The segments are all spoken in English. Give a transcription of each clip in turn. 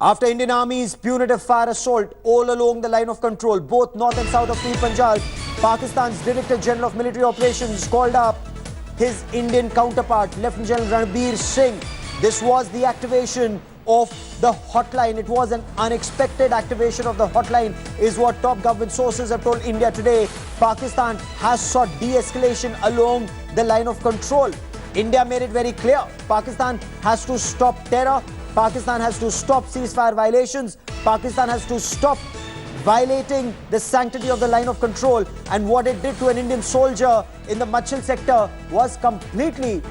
After Indian Army's punitive fire assault all along the line of control, both north and south of Punjab, Pakistan's Director General of Military Operations called up his Indian counterpart, Lieutenant General Ranbir Singh. This was the activation of the hotline. It was an unexpected activation of the hotline, is what top government sources have told India today. Pakistan has sought de-escalation along the line of control. India made it very clear. Pakistan has to stop terror. Pakistan has to stop ceasefire violations. Pakistan has to stop violating the sanctity of the line of control. And what it did to an Indian soldier in the Machil sector was completely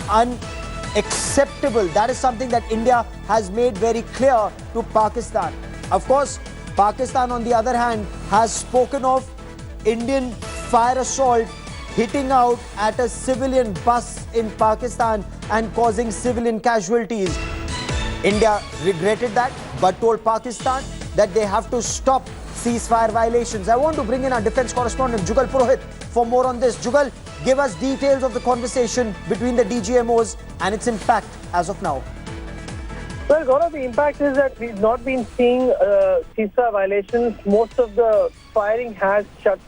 unacceptable. That is something that India has made very clear to Pakistan. Of course, Pakistan, on the other hand, has spoken of Indian fire assault hitting out at a civilian bus in Pakistan and causing civilian casualties. India regretted that, but told Pakistan that they have to stop ceasefire violations. I want to bring in our defense correspondent, Jugal Purohit, for more on this. Jugal, give us details of the conversation between the DGMOs and its impact as of now. Well, Gaurav, the impact is that we've not been seeing ceasefire violations. Most of the firing has shut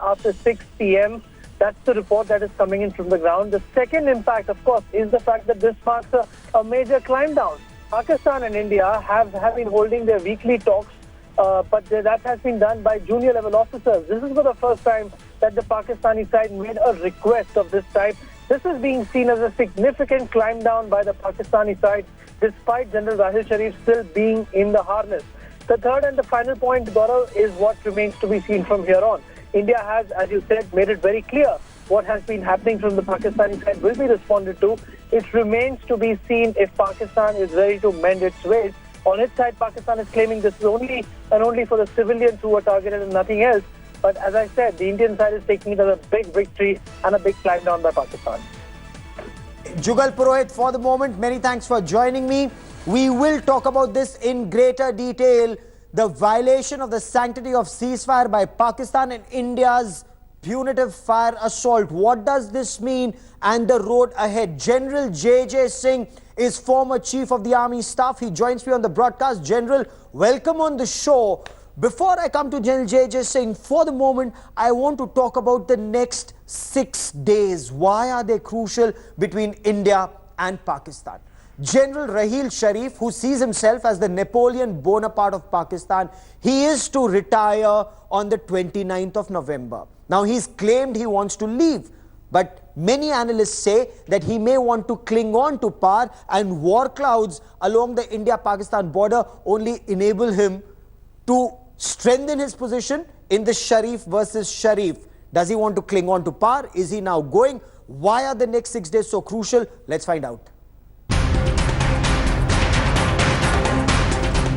after 6 p.m. That's the report that is coming in from the ground. The second impact, of course, is the fact that this marks a major climb down. Pakistan and India have been holding their weekly talks, but that has been done by junior level officers. This is for the first time that the Pakistani side made a request of this type. This is being seen as a significant climb down by the Pakistani side, despite General Rahil Sharif still being in the harness. The third and the final point, Gaurav, is what remains to be seen from here on. India has, as you said, made it very clear what has been happening from the Pakistani side will be responded to. It remains to be seen if Pakistan is ready to mend its ways. On its side, Pakistan is claiming this is only for the civilians who were targeted and nothing else. But as I said, the Indian side is taking it as a big victory and a big climb down by Pakistan. Jugal Purohit, for the moment, many thanks for joining me. We will talk about this in greater detail. The violation of the sanctity of ceasefire by Pakistan and India's punitive fire assault. What does this mean and the road ahead? General J.J. Singh is former Chief of the Army Staff. He joins me on the broadcast. General, welcome on the show. Before I come to General J.J. Singh, for the moment, I want to talk about the next 6 days. Why are they crucial between India and Pakistan? General Rahil Sharif, who sees himself as the Napoleon Bonaparte of Pakistan, he is to retire on the 29th of November. Now, he's claimed he wants to leave, but many analysts say that he may want to cling on to power, and war clouds along the India-Pakistan border only enable him to strengthen his position in the Sharif versus Sharif. Does he want to cling on to power? Is he now going? Why are the next 6 days so crucial? Let's find out.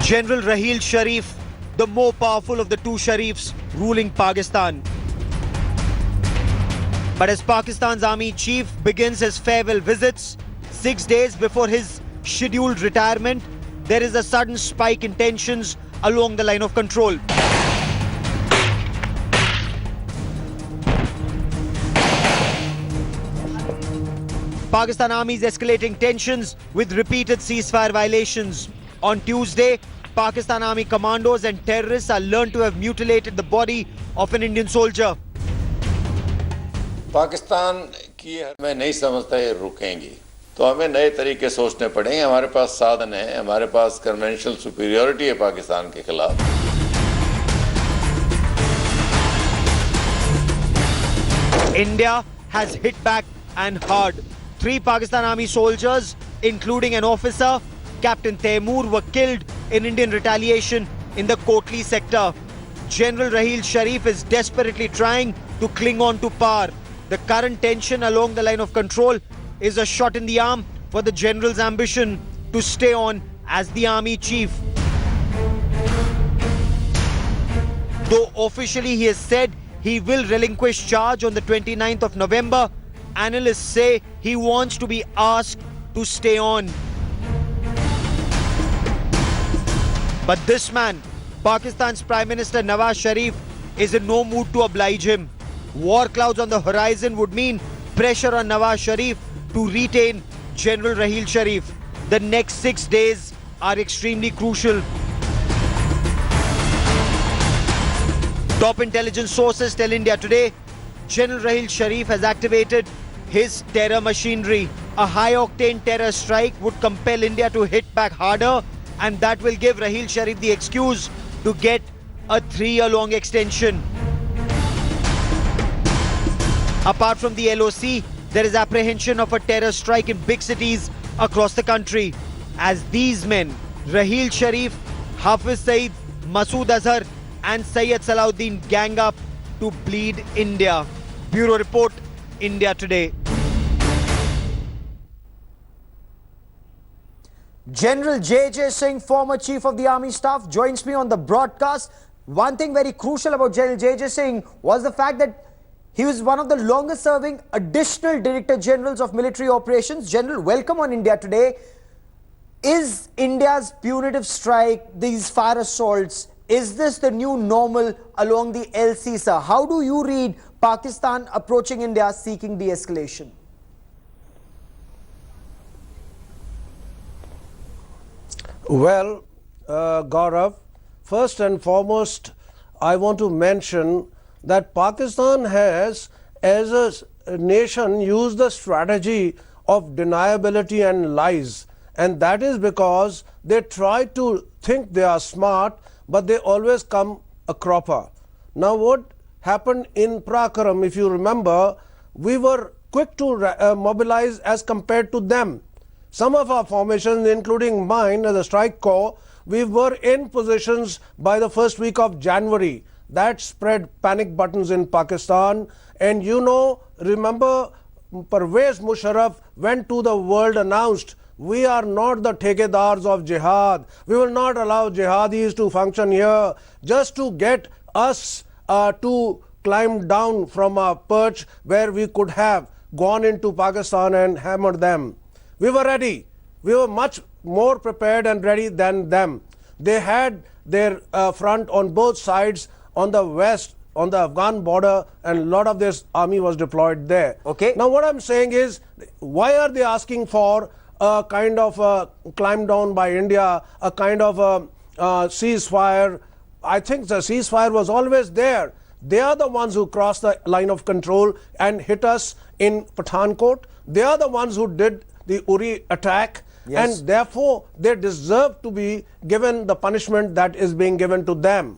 General Rahil Sharif, the more powerful of the two Sharifs ruling Pakistan. But as Pakistan's army chief begins his farewell visits, 6 days before his scheduled retirement, there is a sudden spike in tensions along the line of control. Pakistan Army is escalating tensions with repeated ceasefire violations. On Tuesday, Pakistan Army commandos and terrorists are learned to have mutilated the body of an Indian soldier. Pakistan की मैं नहीं समझता ये रुकेंगी, तो हमें नए तरीके सोचने पड़ेंगे. हमारे पास साधन है, हमारे पास कन्वेंशनल सुपीरियरिटी है पाकिस्तान के खिलाफ. India has hit back and hard. 3 Pakistan Army soldiers, including an officer, Captain Taimur, were killed in Indian retaliation in the Kotli sector. General Rahil Sharif is desperately trying to cling on to power. The current tension along the line of control is a shot in the arm for the general's ambition to stay on as the army chief. Though officially he has said he will relinquish charge on the 29th of November, analysts say he wants to be asked to stay on. But this man, Pakistan's Prime Minister Nawaz Sharif, is in no mood to oblige him. War clouds on the horizon would mean pressure on Nawaz Sharif to retain General Rahil Sharif. The next 6 days are extremely crucial. Top intelligence sources tell India Today, General Raheel Sharif has activated his terror machinery. A high-octane terror strike would compel India to hit back harder, and that will give Raheel Sharif the excuse to get a 3-year-long extension. Apart from the LoC, there is apprehension of a terror strike in big cities across the country, as these men, Raheel Sharif, Hafiz Saeed, Masood Azhar and Syed Salahuddin, gang up to bleed India. Bureau Report, India Today. General J.J. Singh, former Chief of the Army Staff, joins me on the broadcast. One thing very crucial about General J.J. Singh was the fact that he was one of the longest serving additional Director Generals of Military Operations. General, welcome on India Today. Is India's punitive strike, these fire assaults, is this the new normal along the LoC, sir? How do you read Pakistan approaching India seeking de-escalation? Well, Gaurav, first and foremost, I want to mention that Pakistan has, as a nation, used the strategy of deniability and lies. And that is because they try to think they are smart, but they always come a cropper. Now, what happened in Prakaram, if you remember, we were quick to mobilize as compared to them. Some of our formations, including mine as a strike corps, we were in positions by the first week of January. That spread panic buttons in Pakistan. And you know, remember, Pervez Musharraf went to the world, announced, we are not the thekedars of jihad. We will not allow jihadis to function here, just to get us to climb down from our perch where we could have gone into Pakistan and hammered them. We were ready. We were much more prepared and ready than them. They had their front on both sides, on the west, on the Afghan border, and a lot of this army was deployed there. Okay. Now what I'm saying is, why are they asking for a kind of a climb down by India, a kind of a ceasefire? I think the ceasefire was always there. They are the ones who crossed the line of control and hit us in Pathankot. They are the ones who did the Uri attack. Yes. And therefore they deserve to be given the punishment that is being given to them.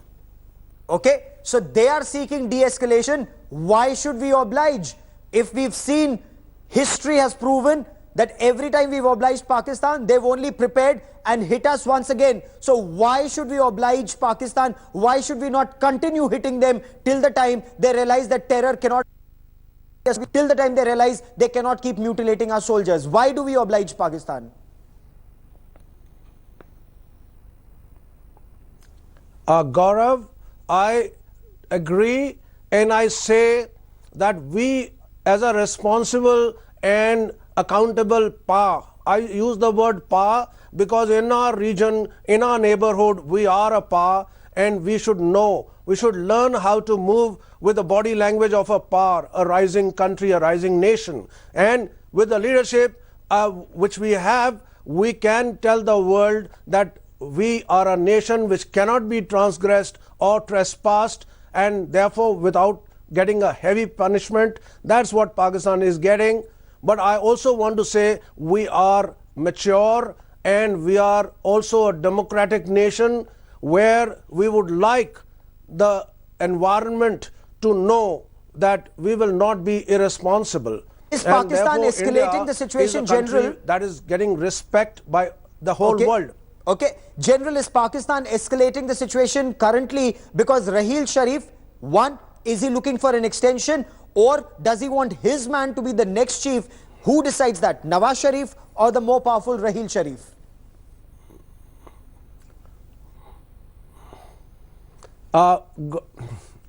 Okay, so they are seeking de-escalation. Why should we oblige? If we've seen, history has proven that every time we've obliged Pakistan, they've only prepared and hit us once again. So why should we oblige Pakistan? Why should we not continue hitting them till the time they realize that terror cannot, till the time they realize they cannot keep mutilating our soldiers? Why do we oblige Pakistan? Gaurav, I agree, and I say that we, as a responsible and accountable power, I use the word power because in our region, in our neighborhood, we are a power, and we should know, we should learn how to move with the body language of a power, a rising country, a rising nation. And with the leadership which we have, we can tell the world that we are a nation which cannot be transgressed or trespassed, and therefore without getting a heavy punishment. That's what Pakistan is getting. But I also want to say we are mature and we are also a democratic nation where we would like the environment to know that we will not be irresponsible. Is Pakistan escalating the situation, General? That is getting respect by the whole world. Okay, General, is Pakistan escalating the situation currently because Raheel Sharif, one, is he looking for an extension, or does he want his man to be the next chief? Who decides that, Nawaz Sharif or the more powerful Raheel Sharif?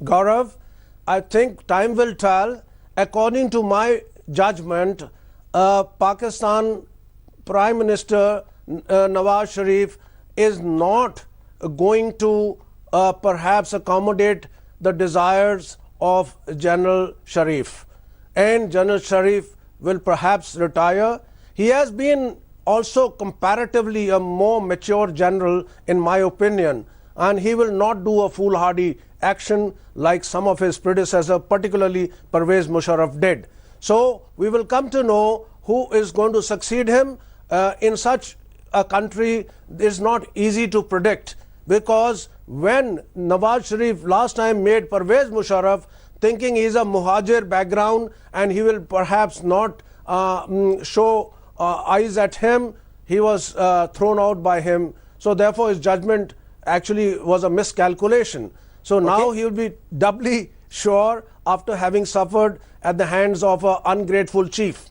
Gaurav, I think time will tell. According to my judgment, Pakistan Prime Minister Nawaz Sharif is not going to perhaps accommodate the desires of General Sharif, and General Sharif will perhaps retire. He has been also comparatively a more mature general in my opinion, and he will not do a foolhardy action like some of his predecessors, particularly Pervez Musharraf did. So we will come to know who is going to succeed him. In such a country, it's not easy to predict, because when Nawaz Sharif last time made Pervez Musharraf thinking he's a Muhajir background and he will perhaps not show eyes at him, he was thrown out by him. So therefore his judgment actually was a miscalculation. So now he will be doubly sure after having suffered at the hands of an ungrateful chief.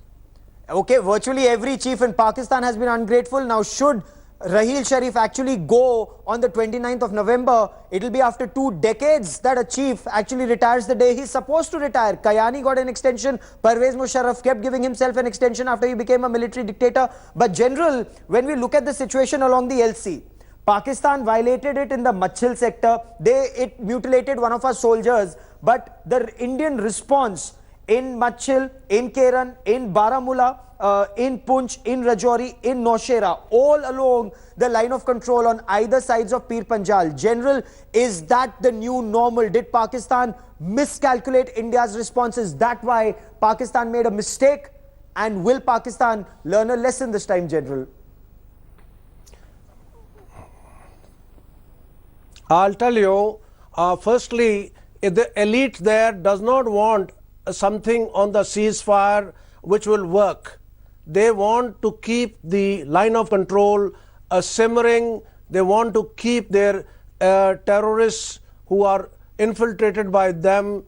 Okay, virtually every chief in Pakistan has been ungrateful. Now, should Raheel Sharif actually go on the 29th of November, it will be after 2 decades that a chief actually retires the day he's supposed to retire. Kayani got an extension. Pervez Musharraf kept giving himself an extension after he became a military dictator. But General, when we look at the situation along the LC, Pakistan violated it in the Machil sector. It mutilated one of our soldiers. But the Indian response in Machil, in Keran, in Baramulla, in Punch, in Rajouri, in Naushera, all along the line of control on either sides of Pir Panjal. General, is that the new normal? Did Pakistan miscalculate India's response? Is that why Pakistan made a mistake? And will Pakistan learn a lesson this time, General? I'll tell you, firstly, the elite there does not want something on the ceasefire which will work. They want to keep the line of control simmering. They want to keep their terrorists who are infiltrated by them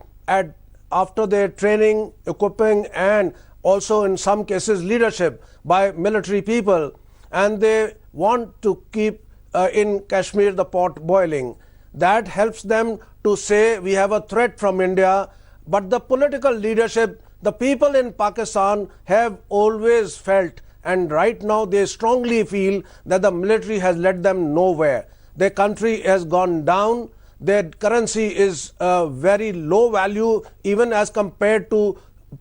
after their training, equipping, and also in some cases leadership by military people. And they want to keep in Kashmir the pot boiling. That helps them to say we have a threat from India. But the political leadership, the people in Pakistan have always felt, and right now they strongly feel, that the military has led them nowhere. Their country has gone down. Their currency is very low value even as compared to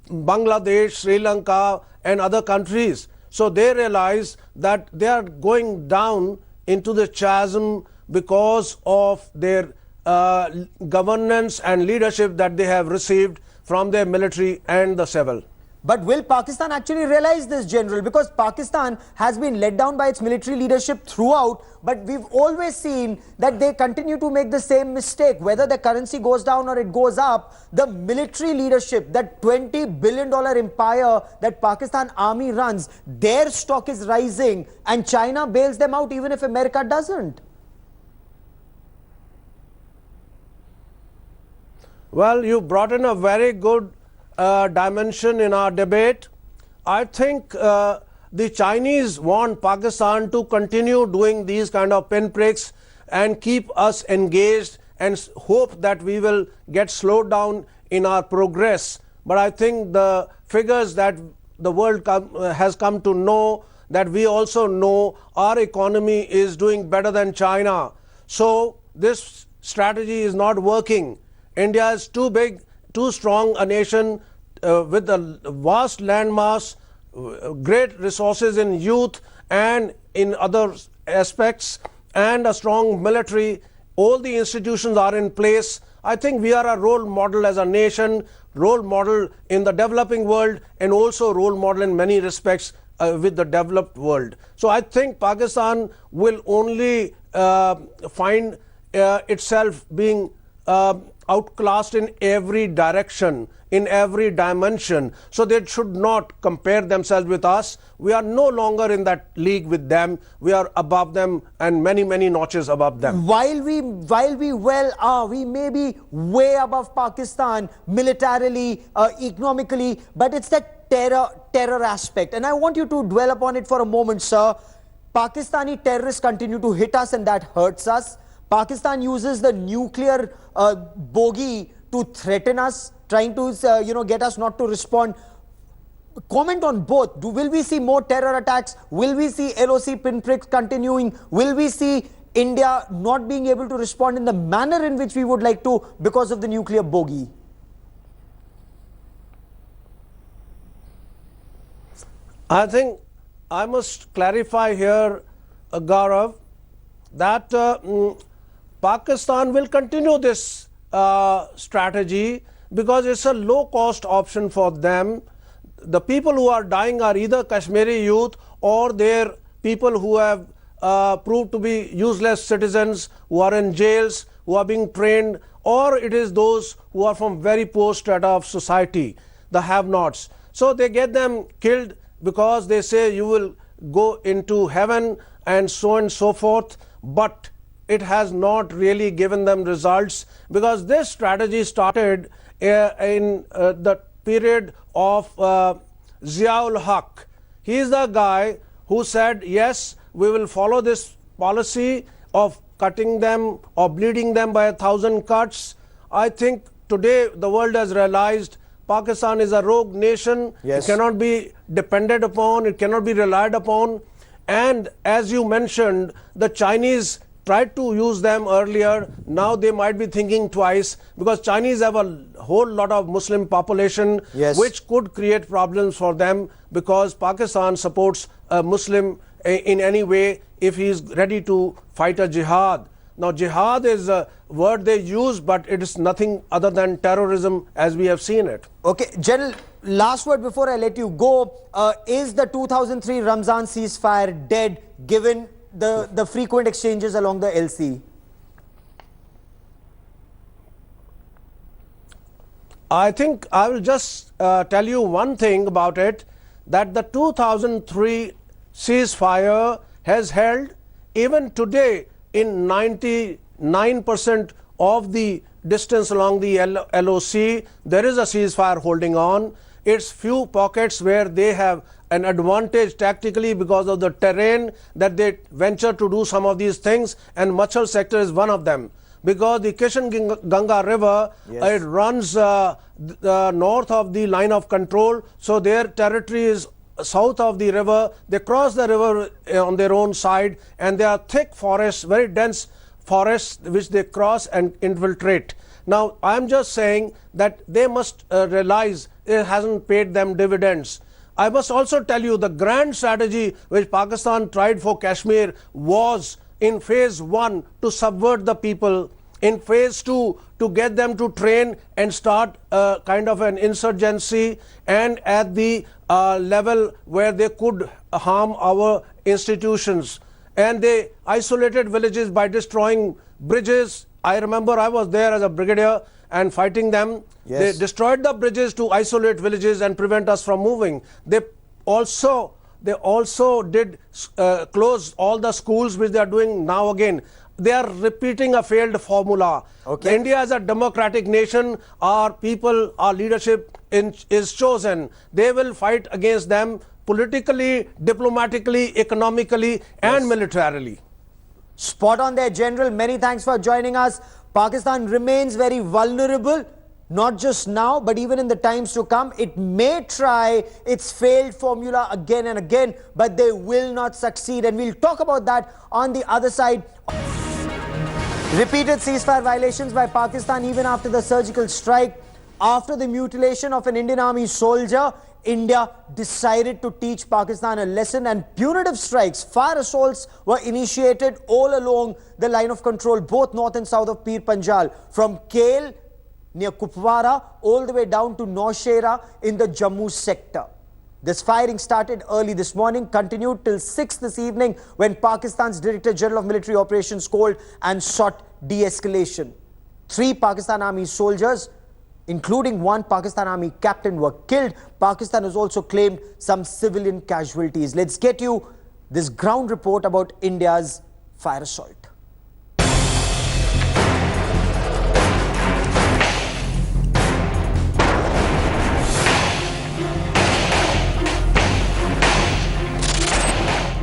Bangladesh, Sri Lanka and other countries. So they realize that they are going down into the chasm because of their governance and leadership that they have received from their military and the civil. But will Pakistan actually realize this, General? Because Pakistan has been let down by its military leadership throughout, but we've always seen that they continue to make the same mistake. Whether the currency goes down or it goes up, the military leadership, that $20 billion empire that Pakistan army runs, their stock is rising and China bails them out even if America doesn't. Well, you brought in a very good dimension in our debate. I think the Chinese want Pakistan to continue doing these kind of pinpricks and keep us engaged and hope that we will get slowed down in our progress. But I think the figures that the world has come to know, that we also know our economy is doing better than China. So this strategy is not working. India is too big, too strong a nation with a vast landmass, great resources in youth and in other aspects, and a strong military. All the institutions are in place. I think we are a role model as a nation, role model in the developing world, and also role model in many respects with the developed world. So I think Pakistan will only find itself being outclassed in every direction, in every dimension. So they should not compare themselves with us. We are no longer in that league with them. We are above them and many, many notches above them. While we well are, we may be way above Pakistan militarily, economically, but it's that terror aspect. And I want you to dwell upon it for a moment, sir. Pakistani terrorists continue to hit us and that hurts us. Pakistan uses the nuclear bogey to threaten us, trying to get us not to respond. Comment on both. Will we see more terror attacks? Will we see LoC pinpricks continuing? Will we see India not being able to respond in the manner in which we would like to because of the nuclear bogey? I think I must clarify here, Gaurav, that Pakistan will continue this strategy because it's a low-cost option for them. The people who are dying are either Kashmiri youth or they're people who have proved to be useless citizens, who are in jails, who are being trained, or it is those who are from very poor strata of society, the have-nots. So they get them killed because they say you will go into heaven and so forth, but it has not really given them results because this strategy started in the period of Ziaul Haq. He is the guy who said, yes, we will follow this policy of cutting them or bleeding them by 1,000 cuts. I think today the world has realized Pakistan is a rogue nation. Yes. It cannot be depended upon, it cannot be relied upon. And as you mentioned, the Chinese tried to use them earlier. Now they might be thinking twice because Chinese have a whole lot of Muslim population, Yes. which could create problems for them because Pakistan supports a Muslim in any way if he is ready to fight a jihad. Now jihad is a word they use, but it is nothing other than terrorism as we have seen it. Okay, General, last word before I let you go. Is the 2003 Ramzan ceasefire dead given the frequent exchanges along the LC? I think I will just tell you one thing about it, that the 2003 ceasefire has held even today in 99% of the distance along the LoC. There is a ceasefire holding on. It's few pockets where they have an advantage tactically because of the terrain that they venture to do some of these things, and Machal sector is one of them. Because the Kishan Ganga river, Yes. it runs north of the line of control, so their territory is south of the river. They cross the river on their own side, and there are thick forests, very dense forests, which they cross and infiltrate. Now, I'm just saying that they must realize it hasn't paid them dividends. I must also tell you the grand strategy which Pakistan tried for Kashmir was in phase 1 to subvert the people, in phase 2 to get them to train and start kind of an insurgency, and at the level where they could harm our institutions. And they isolated villages by destroying bridges. I remember I was there as a brigadier and fighting them. Yes. They destroyed the bridges to isolate villages and prevent us from moving. They also did close all the schools, which they are doing now again. They are repeating a failed formula. Okay. India is a democratic nation. Our people, our leadership is chosen. They will fight against them politically, diplomatically, economically, and militarily. Spot on there, General. Many thanks for joining us. Pakistan remains very vulnerable, not just now, but even in the times to come. It may try its failed formula again and again, but they will not succeed. And we'll talk about that on the other side. Repeated ceasefire violations by Pakistan even after the surgical strike. After the mutilation of an Indian Army soldier, India decided to teach Pakistan a lesson, and punitive strikes, fire assaults were initiated all along the line of control, both north and south of Pir Panjal, from Kale near Kupwara all the way down to Naushera in the Jammu sector. This firing started early this morning, continued till 6 this evening when Pakistan's Director General of Military Operations called and sought de-escalation. 3 Pakistan Army soldiers, including 1 Pakistan Army captain, were killed. Pakistan has also claimed some civilian casualties. Let's get you this ground report about India's fire assault.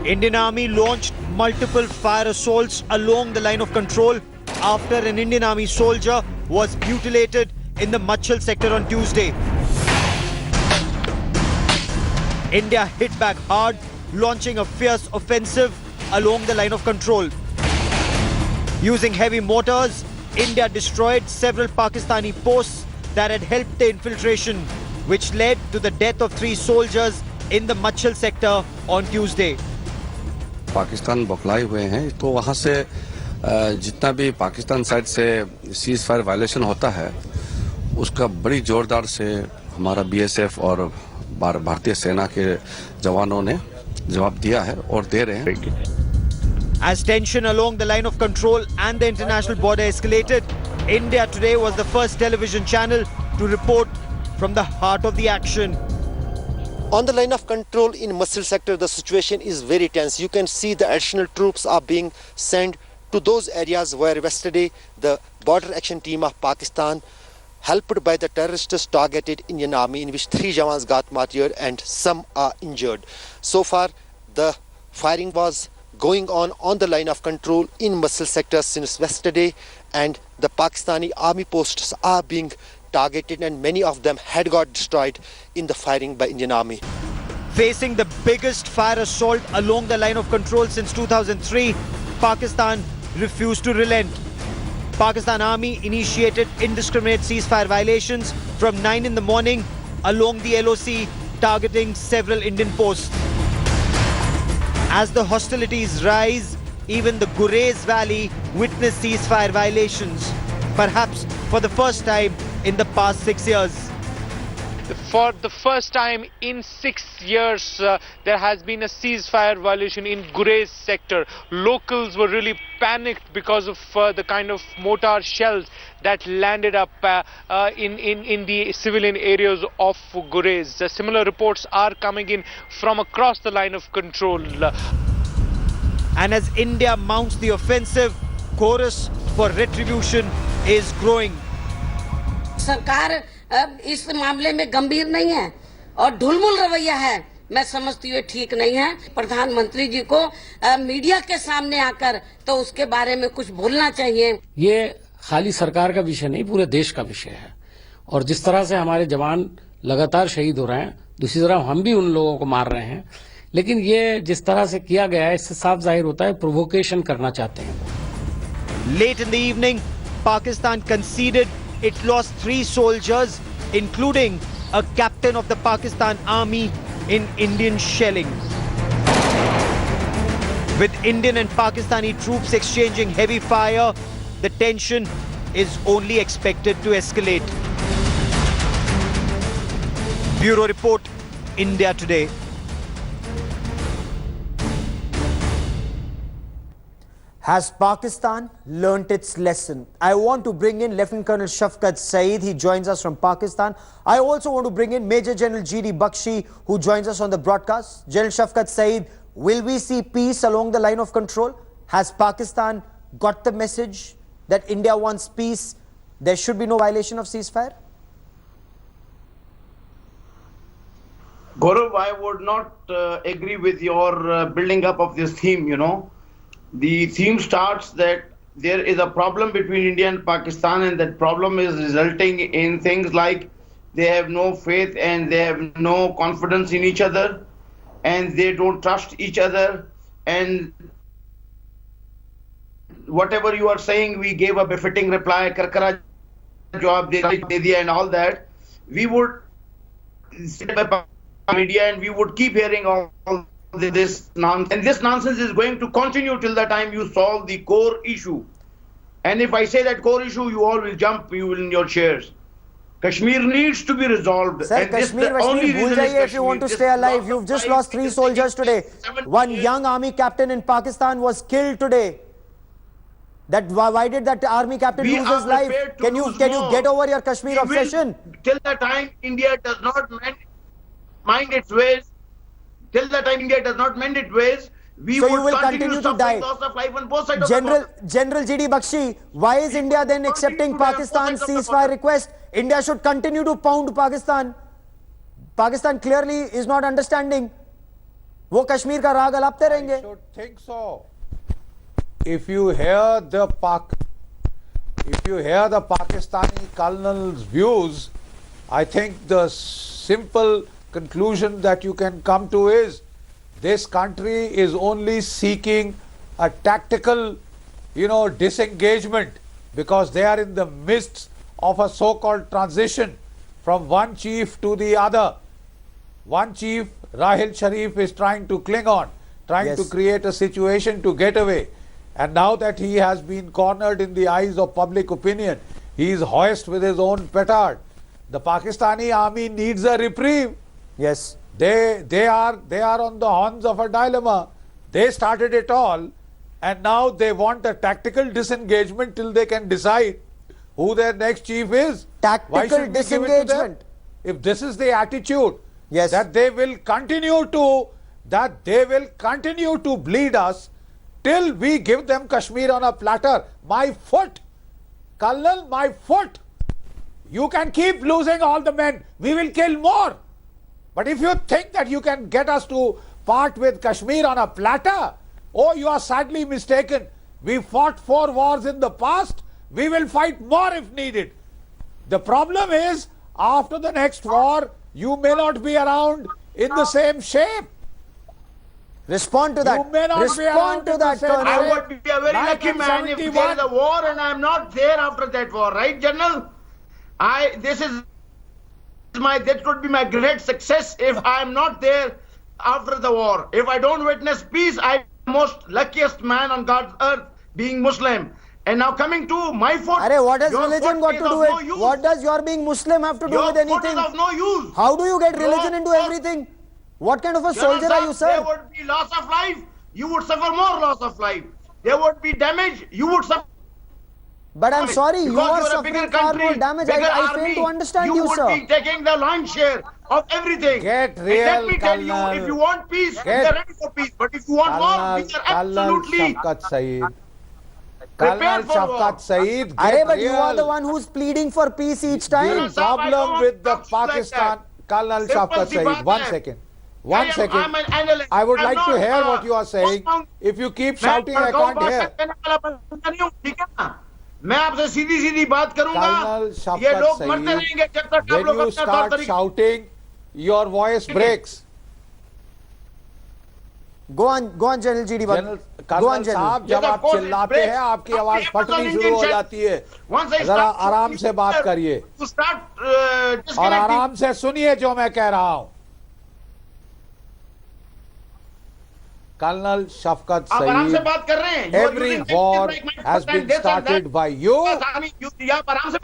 Indian Army launched multiple fire assaults along the line of control after an Indian Army soldier was mutilated in the Machal sector on Tuesday. India hit back hard, launching a fierce offensive along the line of control. Using heavy mortars, India destroyed several Pakistani posts that had helped the infiltration, which led to the death of 3 soldiers in the Machal sector on Tuesday. Pakistan बौखलाए हुए हैं, तो वहाँ से जितना भी Pakistan side से cease fire violation होता है उसका बड़ी जोरदार से हमारा बीएसएफ और भारतीय सेना के जवानों ने जवाब दिया है और दे रहे हैं. As tension along the line of control and the international border escalated, India Today was the first television channel to report from the heart of the action. On the line of control in Machal sector, the situation is very tense. You can see the additional troops are being sent to those areas where yesterday the border action team of Pakistan, helped by the terrorists, targeted Indian army, in which 3 Jawans got martyred and some are injured. So far, the firing was going on the line of control in Machal sector since yesterday, and the Pakistani army posts are being targeted and many of them had got destroyed in the firing by Indian army. Facing the biggest fire assault along the line of control since 2003, Pakistan refused to relent. Pakistan Army initiated indiscriminate ceasefire violations from 9 in the morning along the LoC, targeting several Indian posts. As the hostilities rise, even the Gurez Valley witnessed ceasefire violations, perhaps for the first time in the past 6 years. For the first time in 6 years, there has been a ceasefire violation in Gurez sector. Locals were really panicked because of the kind of mortar shells that landed up in the civilian areas of Gurez. Similar reports are coming in from across the line of control. And as India mounts the offensive, chorus for retribution is growing. सरकार इस मामले में गंभीर नहीं है और ढुलमुल रवैया है. मैं समझती हूँ ठीक नहीं है. प्रधानमंत्री जी को मीडिया के सामने आकर तो उसके बारे में कुछ बोलना चाहिए. ये खाली सरकार का विषय नहीं, पूरे देश का विषय है. और जिस तरह से हमारे जवान लगातार शहीद हो रहे हैं, दूसरी तरफ हम भी उन लोगों को मार रहे हैं. लेकिन ये जिस तरह से किया गया है, इससे साफ जाहिर होता है प्रोवोकेशन करना चाहते हैं. Late in the evening, Pakistan conceded it lost 3 soldiers, including a captain of the Pakistan Army, in Indian shelling. With Indian and Pakistani troops exchanging heavy fire, the tension is only expected to escalate. Bureau Report, India Today. Has Pakistan learnt its lesson? I want to bring in Lieutenant Colonel Shafqat Saeed. He joins us from Pakistan. I also want to bring in Major General G.D. Bakshi, who joins us on the broadcast. General Shafqat Saeed, will we see peace along the line of control? Has Pakistan got the message that India wants peace? There should be no violation of ceasefire? Gaurav, I would not agree with your building up of this theme, you know. The theme starts that there is a problem between India and Pakistan, and that problem is resulting in things like they have no faith and they have no confidence in each other, and they don't trust each other, and whatever you are saying, we gave a befitting reply, karkara jawab de diya and all that. We would sit by media and we would keep hearing all this nonsense, and this nonsense is going to continue till the time you solve the core issue. And if I say that core issue, you all will jump in your chairs. Kashmir needs to be resolved. Sir, and Kashmir, bhul jaiye if you want to stay alive. You've just lost 3 soldiers today. One young army captain in Pakistan was killed today. Why did that army captain lose his life? Can you get over your Kashmir obsession? Till the time India does not mind its ways, till the time India does not mend its ways, we will continue to die. Loss of life on both sides of the border. General G.D. Bakshi, why is India then accepting Pakistan's ceasefire request? India should continue to pound Pakistan. Pakistan clearly is not understanding. वो कश्मीर का राग अलापते रहेंगे. I should think so. If you hear the Pakistani colonel's views, I think the simple conclusion that you can come to is this country is only seeking a tactical, disengagement, because they are in the midst of a so-called transition from one chief to the other. one chief, Rahil Sharif, is trying to cling on, trying to create a situation to get away. And now that he has been cornered in the eyes of public opinion, he is hoist with his own petard. The Pakistani army needs a reprieve. Yes. They are on the horns of a dilemma. They started it all, and now they want a tactical disengagement till they can decide who their next chief is. Tactical disengagement. If this is the attitude, yes, that they will continue to bleed us till we give them Kashmir on a platter. My foot, Colonel, my foot. You can keep losing all the men. We will kill more. But if you think that you can get us to part with Kashmir on a platter, oh, you are sadly mistaken. We fought 4 wars in the past. We will fight more if needed. The problem is, after the next war, you may not be around in the same shape. Respond to that. You may not Respond to that, Colonel. I would be a very lucky man if there is a war and I am not there after that war, right, General? That would be my great success if I am not there after the war. If I don't witness peace, I am the most luckiest man on God's earth, being Muslim. And now coming to my foot. What has religion got to do with it? What does your being Muslim have to do with anything? Your foot is of no use. How do you get religion into everything? What kind of a soldier are you, sir? There would be loss of life. You would suffer more loss of life. There would be damage. You would suffer. But I'm sorry, you are suffering far more damage. I fail to understand you, sir. You would be taking the lion's share of everything. Get real, and let me tell Colonel. you, if you want peace, we are ready for peace. But if you want war, we are absolutely Colonel Shafqat Saeed, but you are the one who's pleading for peace each time. The problem with the Pakistan, Colonel Shafqat Saeed, 1 second. 1 second. I would like to hear what you are saying. If you keep shouting, I can't hear. मैं आपसे सीधी बात करूंगा ये लोग मरते रहेंगे जब तक आप लोग अपना तौर तरीका shouting, your voice breaks. Go on, General GD. Colonel साहब, जब आप चिल्लाते हैं आपकी आवाज फटनी शुरू हो जाती है. जरा आराम से बात करिए और आराम से सुनिए जो मैं कह रहा हूं. Colonel Shafqat Saeed, every war has been started by you.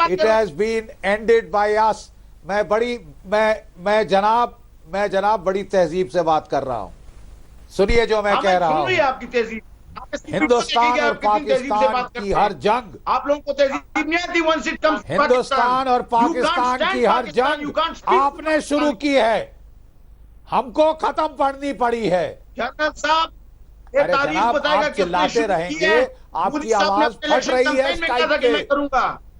It has been ended by us. मैं जनाब बड़ी तहजीब से बात कर रहा हूँ. सुनिए जो मैं कह रहा हूँ. हिंदुस्तान और पाकिस्तान की हर जंग, आप लोगों को तहजीब नहीं आती. हिंदुस्तान और पाकिस्तान की हर जंग आपने शुरू की है. हमको खत्म पड़नी पड़ी है. जनरल साहब, अरे जनाब, आप चिल्लाते रहेंगे, आपकी आवाज फट रही है स्काइप पे.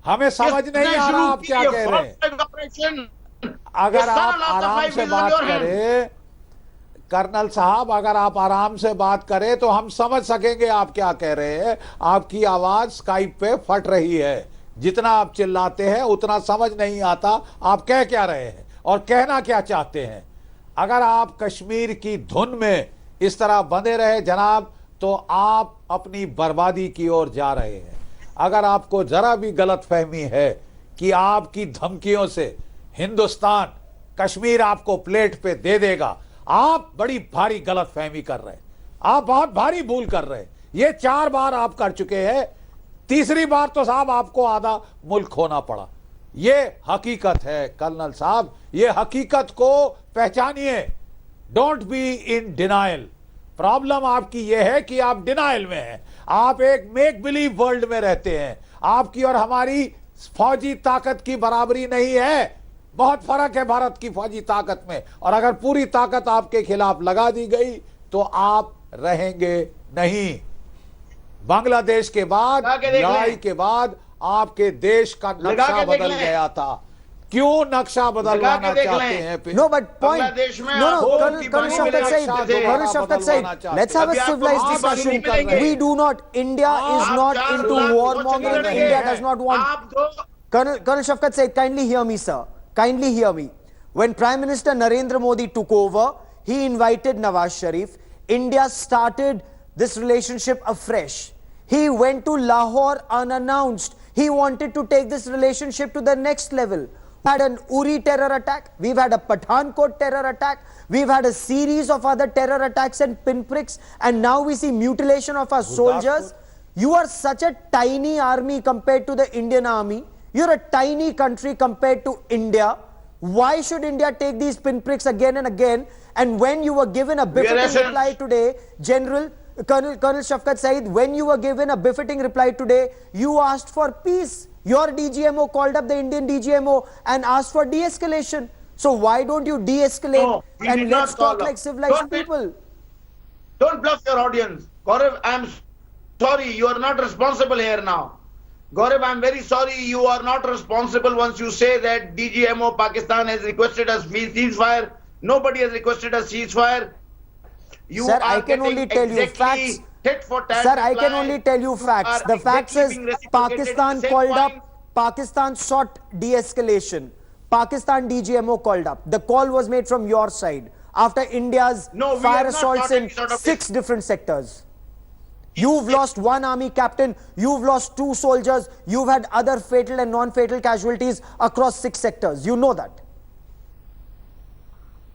हमें समझ नहीं आ रहा आप क्या कह रहे हैं. अगर आप आराम से बात करें, कर्नल साहब, अगर आप आराम से बात करें तो हम समझ सकेंगे आप क्या कह रहे हैं. आपकी आवाज स्काइप पे फट रही है. जितना आप चिल्लाते हैं उतना समझ नहीं आता आप कह क्या रहे हैं और कहना क्या चाहते हैं. अगर आप कश्मीर की धुन में इस तरह बंधे रहे जनाब, तो आप अपनी बर्बादी की ओर जा रहे हैं. अगर आपको जरा भी गलतफहमी है कि आपकी धमकियों से हिंदुस्तान कश्मीर आपको प्लेट पे दे देगा, आप बड़ी भारी गलतफहमी कर रहे हैं. आप बहुत भारी भूल कर रहे हैं. ये 4 बार आप कर चुके हैं. तीसरी बार तो साहब आपको आधा मुल्क खोना पड़ा. ये हकीकत है कर्नल साहब, ये हकीकत को पहचानिए. Don't be in denial. Problem आपकी ये है कि आप डिनाइल में हैं. आप एक मेक बिलीव वर्ल्ड में रहते हैं. आपकी और हमारी फौजी ताकत की बराबरी नहीं है. बहुत फर्क है भारत की फौजी ताकत में. और अगर पूरी ताकत आपके खिलाफ लगा दी गई तो आप रहेंगे नहीं. बांग्लादेश के बाद, लड़ाई के बाद आपके देश का नक्शा बदल गया था. क्यों नक्शा बदलवाना चाहते हैं? No, but point. No, Colonel Shafqat Saeed, let's have a civilized discussion. We do not. India is not into warmongering. India does not want. Colonel Shafqat Saeed, kindly hear me, sir. Kindly hear me. When Prime Minister Narendra Modi took over, he invited Nawaz Sharif. India started this relationship afresh. He went to Lahore unannounced. He wanted to take this relationship to the next level. had an Uri terror attack, we've had a Pathankot terror attack, we've had a series of other terror attacks and pinpricks, and now we see mutilation of our soldiers. You are such a tiny army compared to the Indian army. You're a tiny country compared to India. Why should India take these pinpricks again and again? And when you were given a befitting reply today, Colonel Shafkat Saeed, when you were given a befitting reply today, you asked for peace. Your DGMO called up the Indian DGMO and asked for de-escalation. So why don't you de-escalate and let's talk like civilized people? Don't bluff your audience. Gaurav, I'm sorry, you are not responsible here now. Gaurav, I'm very sorry, you are not responsible once you say that DGMO Pakistan has requested a ceasefire. Nobody has requested a ceasefire. You Sir, I can only tell you facts. Sir, I can only tell you facts. The facts is Pakistan called up, Pakistan sought de-escalation. Pakistan DGMO called up. The call was made from your side after India's fire assaults in 6 different sectors. You've lost 1 army captain, you've lost 2 soldiers, you've had other fatal and non-fatal casualties across 6 sectors. You know that.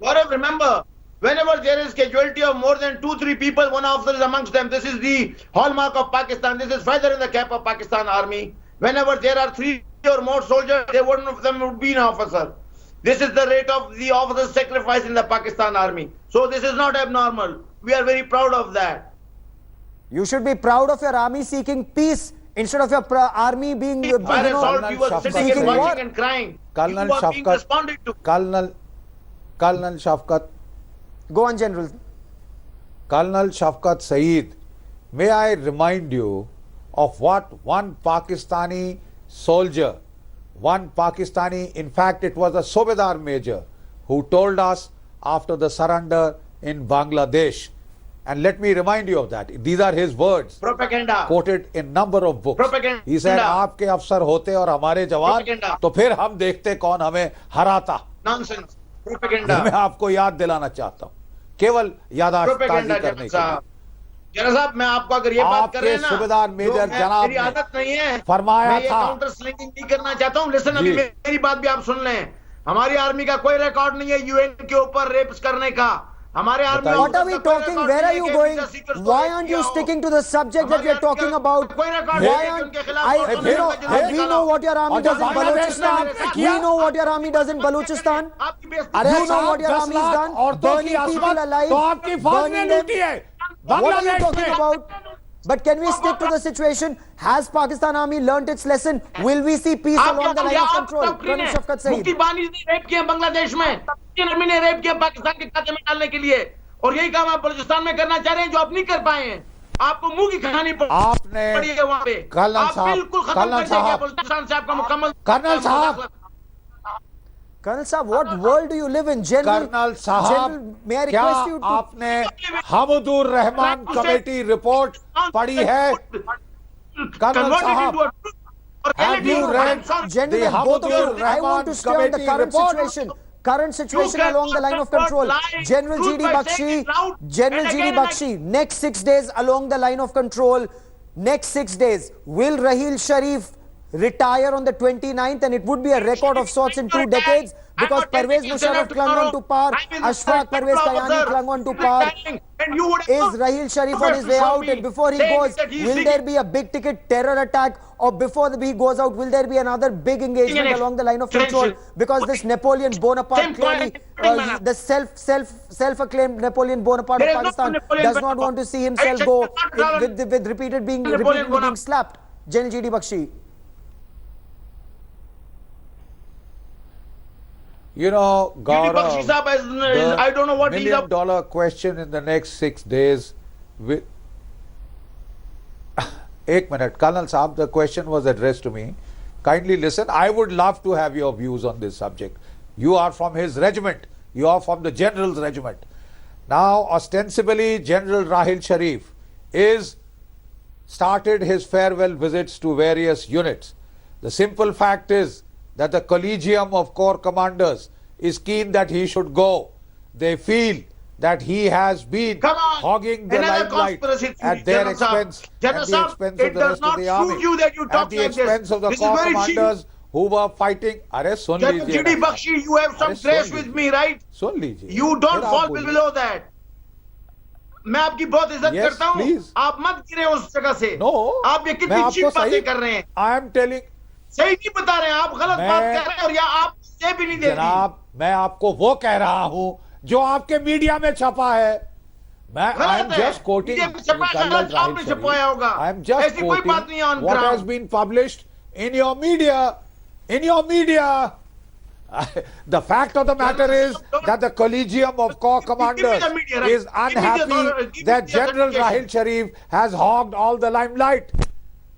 Gaurav, remember, whenever there is casualty of more than 2-3 people, one officer is amongst them. This is the hallmark of Pakistan. This is feather in the cap of Pakistan army. Whenever there are 3 or more soldiers, one of them would be an officer. This is the rate of the officer's sacrifice in the Pakistan army. So this is not abnormal. We are very proud of that. You should be proud of your army seeking peace instead of your army being you were sitting and watching and crying. Colonel Shafkat. Go on, General. Colonel Shafkat Saeed, may I remind you of what one Pakistani soldier, in fact it was a Sobedar Major, who told us after the surrender in Bangladesh. And let me remind you of that. These are his words. Propaganda. Quoted in number of books. Propaganda. He said, आपके अफसर होते और हमारे जवान, तो फिर हम देखते कौन हमें हराता. Nonsense. Propaganda. मैं आपको याद दिलाना चाहता हूँ. केवल याददाश्त ताज़ी करने के लिए. जनरल साहब, मैं आपको अगर ये बात कर रहे हैं ना, सूबेदार मेजर जनाब मेरी आदत नहीं है, फरमाया मैं ये था, काउंटर स्लिंगिंग नहीं करना चाहता हूँ. लिसन, अभी मेरी बात भी आप सुन लें. हमारी आर्मी का कोई रिकॉर्ड नहीं है यूएन के ऊपर रेप्स करने का. हमारे army. What are we talking? Where are you going? Why aren't you sticking to the subject that we are talking about? Why aren't we know what your army does in Balochistan? We know what your army does in Balochistan. You know what your army has done? Burning people alive, burning them. What are you talking about? But can we stick to the situation? Has Pakistan army learnt its lesson? Will we see peace along the line of control? Colonel Shafkat Saeed. मुफ्ती बानी ने rape किया बांग्लादेश में, Indian army ने rape किया पाकिस्तान के खाते में डालने के लिए, और यही काम आप बलूचिस्तान में करना चाह रहे हैं जो आप नहीं कर पाए हैं. आपको मुंह की खानी पड़ी है वहाँ पे. आप बिल्कुल खत्म कर देंगे बलूचिस्तान से आपका मुकम्मल. Colonel Sahab, what world do you live in? General साहब, may I request you to... आपने हमदुर रहमान कमेटी रिपोर्ट पढ़ी है? कर्नल साहब, have you read Gentlemen, both of you, I want to stay on the current situation. Current situation along the line of control. General GD Bakshi, next 6 days along the line of control. Next 6 days, will Raheel Sharif retire on the 29th, and it would be a record of sorts in 2 decades, because Pervez Musharraf clung on to power, Ashfaq Pervez Kayani clung on to power. Is Raheel Sharif on his way out, and before he goes, will there be a big ticket terror attack, or before he goes out, will there be another big engagement along the line of control? Because this Napoleon Bonaparte, clearly, the self-acclaimed Napoleon Bonaparte of Pakistan does not want to see himself go with repeatedly being slapped. General GD Bakshi. You know, Gaurav, I don't know what $1 million question in the next 6 days. Ek minute, Colonel Saab, the question was addressed to me. Kindly listen. I would love to have your views on this subject. You are from his regiment. You are from the general's regiment. Now, ostensibly, General Raheel Sharif is started his farewell visits to various units. The simple fact is that the Collegium of Corps Commanders is keen that he should go. They feel that he has been hogging the limelight at their expense, at the expense of the rest of the army, at the expense of the corps commanders who were fighting. अरे सुन लीजिए GD Bakshi, you have some grace with me, right? सुन लीजिए. You don't फिर आप fall बोलिए. below that. मैं आपकी बहुत इज्जत Yes, करता हूँ. please. आप मत गिरे उस जगह से. No. आप ये मैं कितनी आपको चीप बातें सही कर रहे हैं. I am telling. सही नहीं बता रहे हैं, आप गलत बात कर रहे हैं और या आप से भी नहीं दे रही. जनाब मैं आपको वो कह रहा हूँ जो आपके मीडिया में छपा है. मैं I am just quoting Colonel आपने छपाया होगा. I am just ऐसी कोई बात नहीं है on quoting what has ground. been published in your media. In your media. The fact of the matter is that the Collegium of Corps Commanders is unhappy that General Rahil Sharif has hogged all the limelight.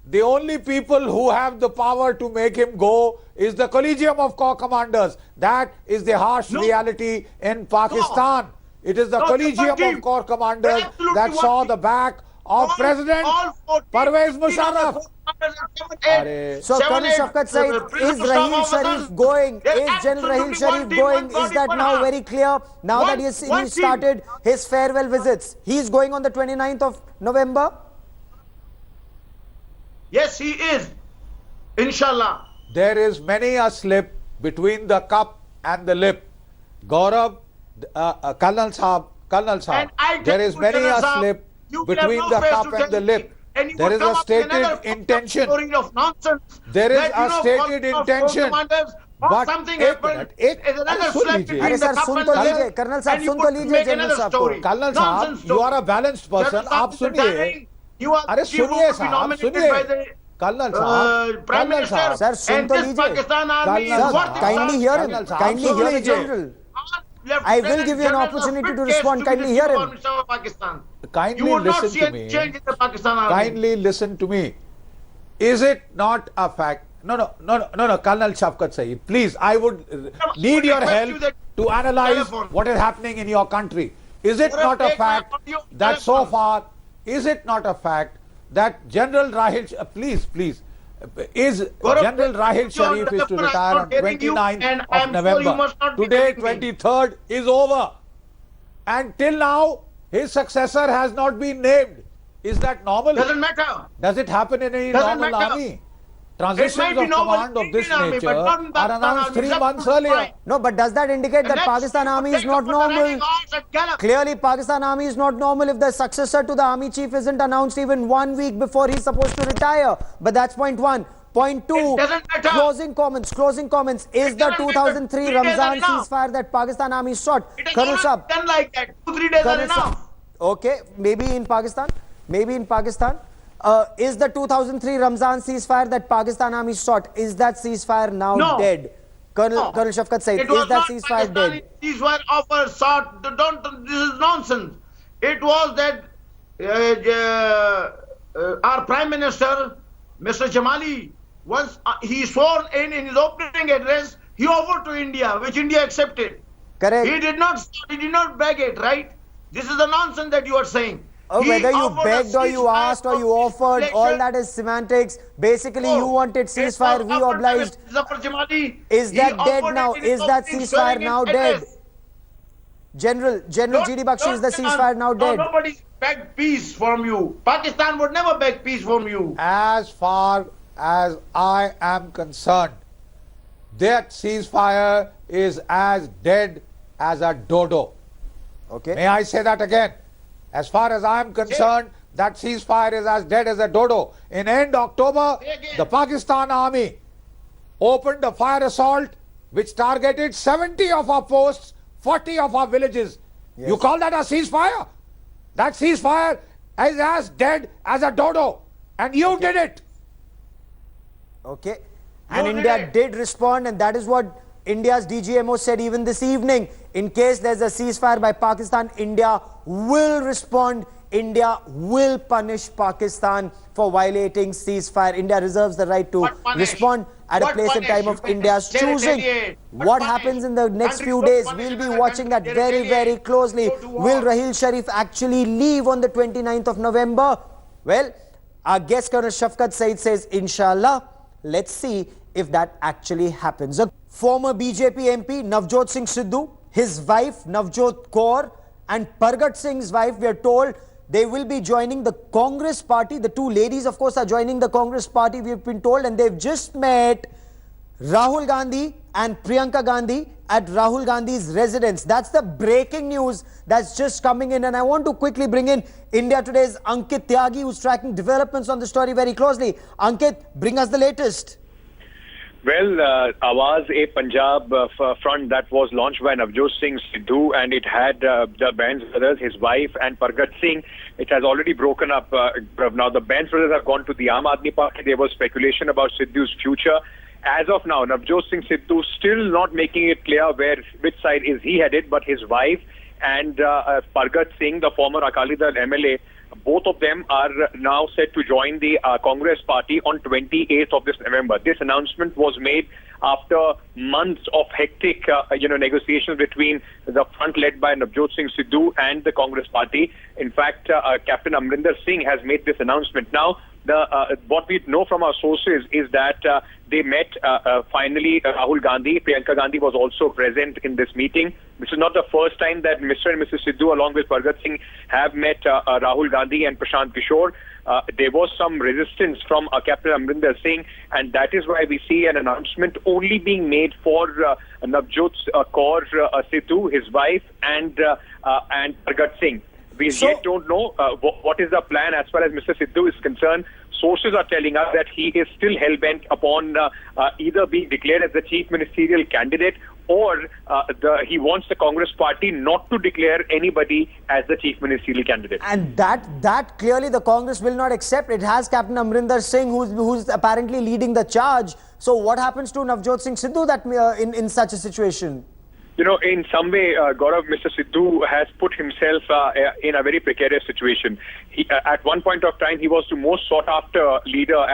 The only people who have the power to make him go is the Collegium of Corps Commanders. That is the harsh reality in Pakistan. It is the Collegium of Corps Commanders that saw the back of President Parvez Musharraf. So, Colonel Shafkat Said, is Rahil Sharif going? Is General Rahil Sharif going? Is that now very clear? Now that he started his farewell visits, he is going on the 29th of November? Yes, he is. Inshallah. There is many a slip between the cup and the lip. Gaurav, Colonel Saab, there is many a slip between the cup and the lip. There is a stated intention. There is a stated intention. But something एक happened. Minute, Is another soon slap लीजिए. between अरे the sir cup soon and तो the लीजिए lip. Colonel साहब And you सुन तो could लीजिए make general another साहब को. story. Colonel Nonsense साहब, you are a story. balanced person. General आप Saab is सुनिए. retiring. You are अरे the chief who सुनिए will be साहब, nominated सुनिए. by the कर्नल साहब, Prime कर्नल Minister. साहब. Sir, सुन And तो this लीजिए. Pakistan army colonel is what साहब, Kindly hear him. कर्नल साहब, Kindly सुन hear the लीजिए. general. I will give you an opportunity to respond. Kindly hear him. Kindly You will not listen see to any me. change in the Pakistan army. Kindly listen to me. Is it not a fact? No, Colonel Shafkat Saeed, please, I would need your help to analyze what is happening in your country. Is it not a fact that so far, is it not a fact that General Rahil, please, is General Rahil Sharif is to retire on 29th of November. Today, 23rd is over. And till now, his successor has not been named. Is that normal? Doesn't matter. Does it happen in any Doesn't normal matter. army? It might Transitions be of normal command in of this Indian army, nature but not in are Pakistan announced army. 3 That's months fine. earlier. No, but does that indicate that Let's Pakistan army is not normal? Clearly, Pakistan army is not normal if the successor to the army chief isn't announced even 1 week before he's supposed to retire. But that's point one. Point two, It doesn't matter. closing comments. Is It the doesn't matter. 2003 3 days are Ramzan enough. ceasefire that Pakistan army sought? It is Colonel not Saab. done like that. 2-3 days are Colonel Saab. enough. Okay, maybe in Pakistan. Is the 2003 Ramzan ceasefire that Pakistan army sought, is that ceasefire now No. dead? Colonel Shafkat Said, It was is that not ceasefire Pakistani dead? ceasefire offer sought. This is nonsense. It was that our Prime Minister, Mr. Jamali, once he sworn in his opening address, he offered to India, which India accepted. Correct. He did not beg it, right? This is the nonsense that you are saying. He Whether you offered a begged or you ceasefire asked or you of offered, all election. that is semantics. Basically, you wanted ceasefire, we obliged. Is that dead now? Is that ceasefire now dead? General GD Bakshi, is the ceasefire now dead? Nobody begged peace from you. Pakistan would never beg peace from you. As far as I am concerned, that ceasefire is as dead as a dodo. Okay. May I say that again? As far as I am concerned, that ceasefire is as dead as a dodo. In end October, the Pakistan army opened a fire assault which targeted 70 of our posts, 40 of our villages. Yes. You call that a ceasefire? That ceasefire is as dead as a dodo. And you did it. Okay. And India did respond, and that is what India's DGMO said even this evening. In case there's a ceasefire by Pakistan, India will respond. India will punish Pakistan for violating ceasefire. India reserves the right to respond at a place and time of India's choosing. What happens in the next few days, we'll be watching that very, very closely. Will Rahil Sharif actually leave on the 29th of November? Well, our guest Colonel Shafkat Said says, Inshallah. Let's see if that actually happens. A former BJP MP Navjot Singh Sidhu, his wife Navjot Kaur, and Pargat Singh's wife, we are told they will be joining the Congress party. The two ladies, of course, are joining the Congress party, we've been told, and they've just met Rahul Gandhi and Priyanka Gandhi at Rahul Gandhi's residence. That's the breaking news that's just coming in. And I want to quickly bring in India Today's Ankit Tyagi, who's tracking developments on the story very closely. Ankit, bring us the latest. Well, Awaz, a Punjab front that was launched by Navjot Singh Sidhu, and it had the Bains brothers, his wife, and Pargat Singh. It has already broken up. Now, the Bains brothers have gone to the Aam Aadmi Party. There was speculation about Sidhu's future. As of now, Navjot Singh Sidhu still not making it clear which side is he headed, but his wife and Pargat Singh, the former Akali Dal MLA, both of them are now set to join the Congress party on 28th of this November. This announcement was made after months of hectic, negotiations between the front led by Navjot Singh Sidhu and the Congress party. In fact, Captain Amrinder Singh has made this announcement. Now, what we know from our sources is that they met finally. Rahul Gandhi, Priyanka Gandhi was also present in this meeting. This is not the first time that Mr. and Mrs. Sidhu, along with Pargat Singh, have met Rahul Gandhi and Prashant Kishore. There was some resistance from Captain Amrinder Singh, and that is why we see an announcement only being made for Navjot Kaur Sidhu, his wife, and Pargat Singh. We yet don't know what is the plan as far as Mr. Sidhu is concerned. Sources are telling us that he is still hell-bent upon either being declared as the chief ministerial candidate, or he wants the Congress party not to declare anybody as the chief ministerial candidate. And that clearly the Congress will not accept. It has Captain Amrinder Singh who's apparently leading the charge. So what happens to Navjot Singh Sidhu in such a situation? You know, in some way, Gaurav, Mr. Sidhu has put himself in a very precarious situation. At one point of time, he was the most sought-after leader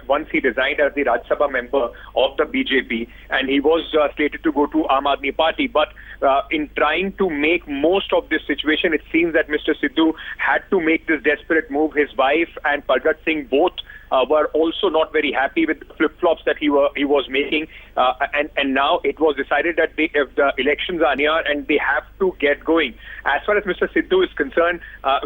once he resigned as the Rajya Sabha member of the BJP, and he was slated to go to Aam Aadmi Party. But in trying to make most of this situation, it seems that Mr. Sidhu had to make this desperate move. His wife and Pargat Singh both were also not very happy with the flip-flops that he was making, and now it was decided that if the elections are near and they have to get going. As far as Mr. Sidhu is concerned,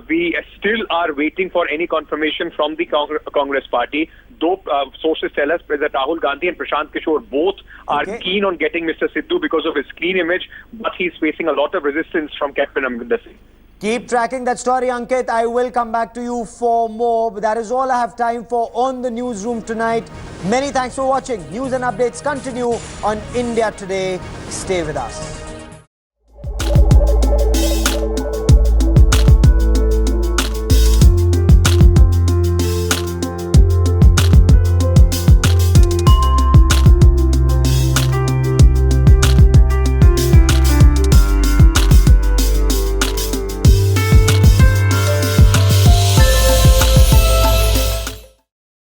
we still are waiting for any confirmation from the Congress party, though sources tell us that Rahul Gandhi and Prashant Kishore both are keen on getting Mr. Sidhu because of his clean image, but he's facing a lot of resistance from Captain Amrinder Singh. Keep tracking that story, Ankit. I will come back to you for more. But that is all I have time for on the newsroom tonight. Many thanks for watching. News and updates continue on India Today. Stay with us.